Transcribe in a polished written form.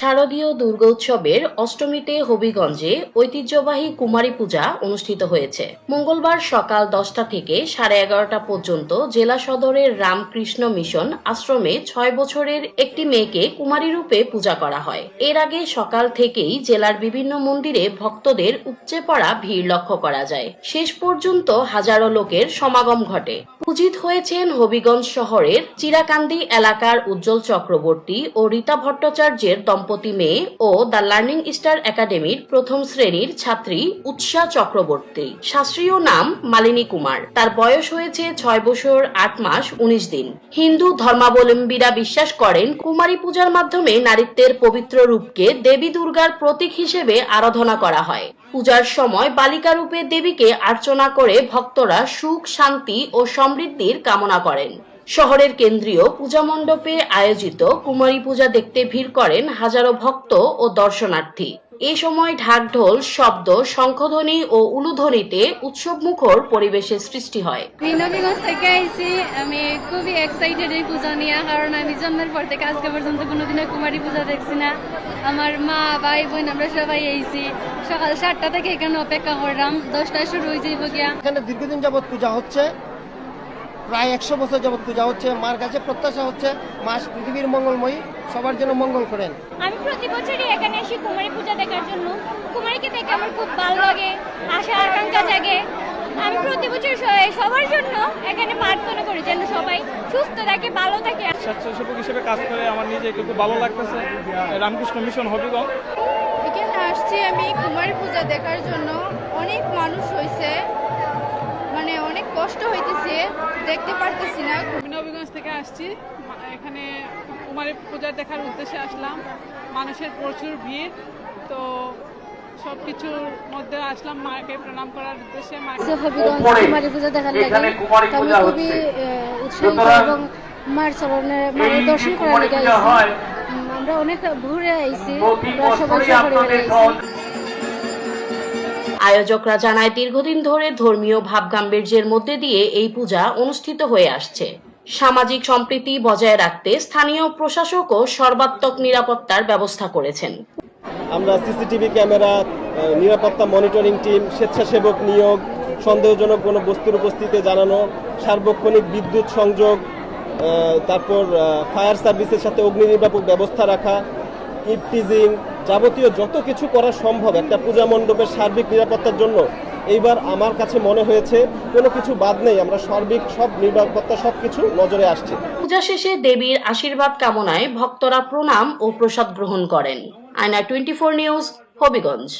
শারদীয় দুর্গোৎসবের অষ্টমীতে হবিগঞ্জে ঐতিহ্যবাহী কুমারী পূজা অনুষ্ঠিত হয়েছে। মঙ্গলবার সকাল 10টা থেকে 11:30 পর্যন্ত জেলা সদরের রামকৃষ্ণ মিশন আশ্রমে 6 বছরের একটি মেয়েকে কুমারী রূপে পূজা করা হয়। এর আগে সকাল থেকেই জেলার বিভিন্ন মন্দিরে ভক্তদের উপচে পড়া ভিড় লক্ষ্য করা যায়। শেষ পর্যন্ত হাজারো লোকের সমাগম ঘটে। পূজিত হয়েছেন হবিগঞ্জ শহরের চিরাকান্দি এলাকার উজ্জ্বল চক্রবর্তী ও রীতা ভট্টাচার্যের দম্পতি মেয়ে ও দ্য লার্নিং স্টার একাডেমির প্রথম শ্রেণীর ছাত্রী উৎসা চক্রবর্তী। শাস্ত্রীয় নাম মালিনী কুমার। তার বয়স হয়েছে 6 বছর 8 মাস 19 দিন। হিন্দু ধর্মাবলম্বীরা বিশ্বাস করেন কুমারী পূজার মাধ্যমে নারীত্বের পবিত্র রূপকে দেবী দুর্গার প্রতীক হিসেবে আরাধনা করা হয়। পূজার সময় বালিকা রূপে দেবীকে আর্চনা করে ভক্তরা সুখ, শান্তি ও সমৃদ্ধির কামনা করেন। শহরের কেন্দ্রীয় পূজা মণ্ডপে আয়োজিত কুমারী পূজা দেখতে ভিড় করেন হাজারো ভক্ত ও দর্শনার্থী। এ সময় ঢাকঢোল, শব্দ, শঙ্খধ্বনি ও উলুধ্বনিতে উৎসবমুখর পরিবেশের সৃষ্টি হয়। হবিগঞ্জ থেকে আইছি, আমি খুবই এক্সাইটেড এই পূজা নিয়ে, কারণ আমি জন্মের পর থেকে আজকে পর্যন্ত কোনোদিনও কুমারী পূজা দেখছি না। আমার মা, ভাই, বোন আমরা সবাই আইছি। সকাল 7টা থেকে এখানে অপেক্ষা করলাম, 10টায় শুরু হয়ে যাইব গিয়া। এখানে দীর্ঘদিন যাবৎ পূজা হচ্ছে, প্রায় 100 বছর যাবৎ পূজা হচ্ছে। মার কাছে প্রত্যাশা হচ্ছে মা পৃথিবীর মঙ্গলময়ী, সবার জন্য মঙ্গল করেন। আমি প্রতি বছরই এখানে আসি কুমারী পূজা দেখার জন্য। কুমারীকে দেখে আমার খুব ভালো লাগে, আশা আকাঙ্ক্ষা জাগে। আমি প্রতি বছর সবার জন্য এখানে প্রার্থনা করি যেন সবাই সুস্থ থাকে, ভালো থাকে। স্বেচ্ছাসেবক হিসেবে কাজ করে আমার নিজেকে খুব ভালো লাগতেছে। রামকৃষ্ণ মিশন হবিগঞ্জ এখানে আসছি আমি কুমারী পূজা দেখার জন্য। অনেক মানুষ হয়েছে, মানে অনেক কষ্ট হইতেছে, দেখতে পারতেছি না। আমি হবিগঞ্জ থেকে আসছি, এখানে কুমারী পূজা দেখার উদ্দেশ্যে আসলাম। মানুষের প্রচুর ভিড়, তো সবকিছুর মধ্যে আসলাম মাকে প্রণাম করার উদ্দেশ্যে। হবিগঞ্জ কুমারী পূজা দেখার লাগে আমি খুবই উৎসাহিত এবং মার চরণে মায়ের দর্শন করার লাগে আইছি। আমরা অনেক ঘুরে আইছি, আমরা সবাই সপরিবারে আইছি। আয়োজকরা জানায় দীর্ঘদিন ধরে ধর্মীয় ভাবগাম্ভীর্যের মধ্যে দিয়ে এই পূজা অনুষ্ঠিত হয়ে আসছে। সামাজিক সম্প্রীতি বজায় রাখতে স্থানীয় প্রশাসকও সর্বাত্মক নিরাপত্তার ব্যবস্থা করেছেন। আমরা সিসিটিভি ক্যামেরা, নিরাপত্তা মনিটরিং টিম, স্বেচ্ছাসেবক নিয়োগ, সন্দেহজনক কোনো বস্তুর উপস্থিতি জানানো, সার্বক্ষণিক বিদ্যুৎ সংযোগ, তারপর ফায়ার সার্ভিসের সাথে অগ্নি নির্বাপক ব্যবস্থা রাখা, ইভটিজিং, যাবতীয় যত কিছু করা সম্ভব একটা পূজা মণ্ডপের সার্বিক নিরাপত্তার জন্য এইবার আমার কাছে মনে হয়েছে কোনো কিছু বাদ নেই। আমরা সার্বিক সব নিরাপত্তা সবকিছু নজরে আসছে। পূজা শেষে দেবীর আশীর্বাদ কামনায় ভক্তরা প্রণাম ও প্রসাদ গ্রহণ করেন। আয়না 24 নিউজ, হবিগঞ্জ।